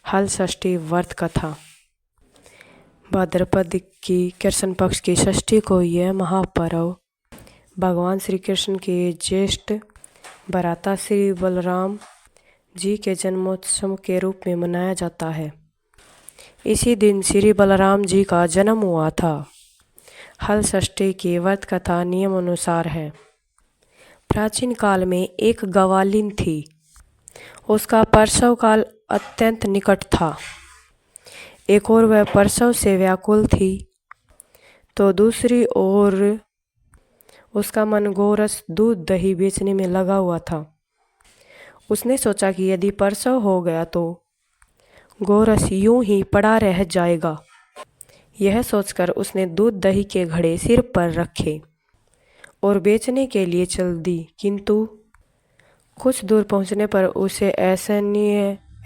हल षष्ठी व्रत कथा। भाद्रपद की कृष्ण पक्ष की षष्ठी को यह महापर्व भगवान श्री कृष्ण के ज्येष्ठ भ्राता श्री बलराम जी के जन्मोत्सव के रूप में मनाया जाता है। इसी दिन श्री बलराम जी का जन्म हुआ था। हल षष्ठी की व्रत कथा नियम अनुसार है। प्राचीन काल में एक गवालिन थी। उसका प्रसव काल अत्यंत निकट था। एक ओर वह प्रसव से व्याकुल थी तो दूसरी ओर उसका मन गोरस दूध दही बेचने में लगा हुआ था। उसने सोचा कि यदि प्रसव हो गया तो गोरस यूं ही पड़ा रह जाएगा। यह सोचकर उसने दूध दही के घड़े सिर पर रखे और बेचने के लिए चल दी, किंतु कुछ दूर पहुंचने पर उसे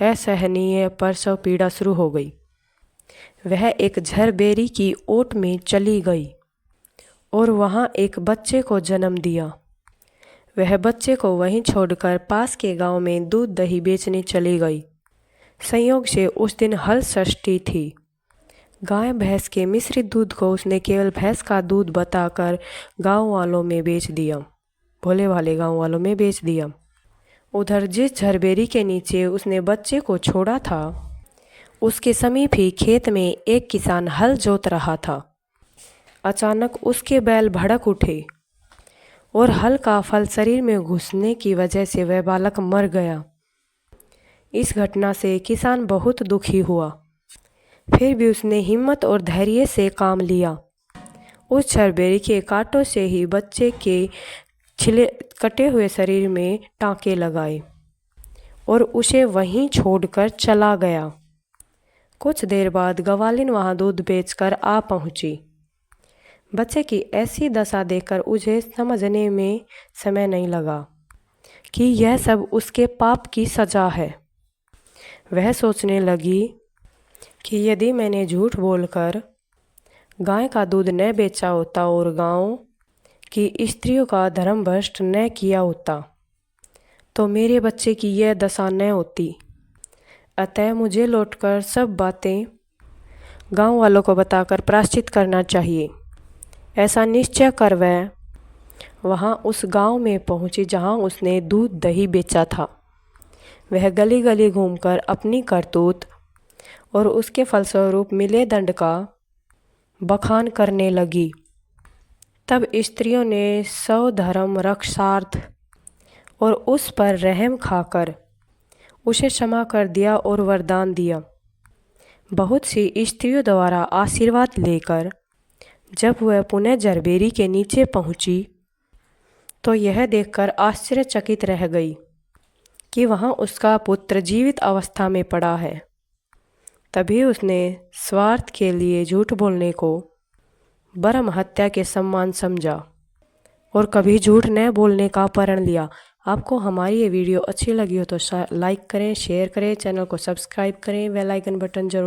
असहनीय प्रसव पीड़ा शुरू हो गई। वह एक झरबेरी की ओट में चली गई और वहां एक बच्चे को जन्म दिया। वह बच्चे को वहीं छोड़कर पास के गांव में दूध दही बेचने चली गई। संयोग से उस दिन हल षष्ठी थी। गाय भैंस के मिश्रित दूध को उसने केवल भैंस का दूध बताकर गांव वालों में बेच दिया, भोले भाले गांव वालों में बेच दिया। उधर जिस झरबेरी के नीचे उसने बच्चे को छोड़ा था, उसके समीप ही खेत में एक किसान हल जोत रहा था। अचानक उसके बैल भड़क उठे और हल का फल शरीर में घुसने की वजह से वह बालक मर गया। इस घटना से किसान बहुत दुखी हुआ। फिर भी उसने हिम्मत और धैर्य से काम लिया। उस झरबेरी के कांटों से ही बच्चे के कटे हुए शरीर में टांके लगाए और उसे वहीं छोड़कर चला गया। कुछ देर बाद गवालिन वहां दूध बेचकर आ पहुंची। बच्चे की ऐसी दशा देखकर उसे समझने में समय नहीं लगा कि यह सब उसके पाप की सजा है। वह सोचने लगी कि यदि मैंने झूठ बोलकर गाय का दूध न बेचा होता और गांव की स्त्रियों का धर्म भ्रष्ट न किया होता तो मेरे बच्चे की यह दशा न होती। अतः मुझे लौटकर सब बातें गांव वालों को बताकर प्रायश्चित करना चाहिए। ऐसा निश्चय कर वह वहां उस गांव में पहुंची जहां उसने दूध दही बेचा था। वह गली गली घूमकर अपनी करतूत और उसके फलस्वरूप मिले दंड का बखान करने लगी। तब स्त्रियों ने स्वधर्म रक्षार्थ और उस पर रहम खाकर उसे क्षमा कर दिया और वरदान दिया। बहुत सी स्त्रियों द्वारा आशीर्वाद लेकर जब वह पुनः झरबेरी के नीचे पहुंची तो यह देखकर आश्चर्यचकित रह गई कि वहां उसका पुत्र जीवित अवस्था में पड़ा है। तभी उसने स्वार्थ के लिए झूठ बोलने को ब्रह्म हत्या के समान समझा और कभी झूठ न बोलने का प्रण लिया। आपको हमारी ये वीडियो अच्छी लगी हो तो लाइक करें, शेयर करें, चैनल को सब्सक्राइब करें, बेल आइकन बटन जरूर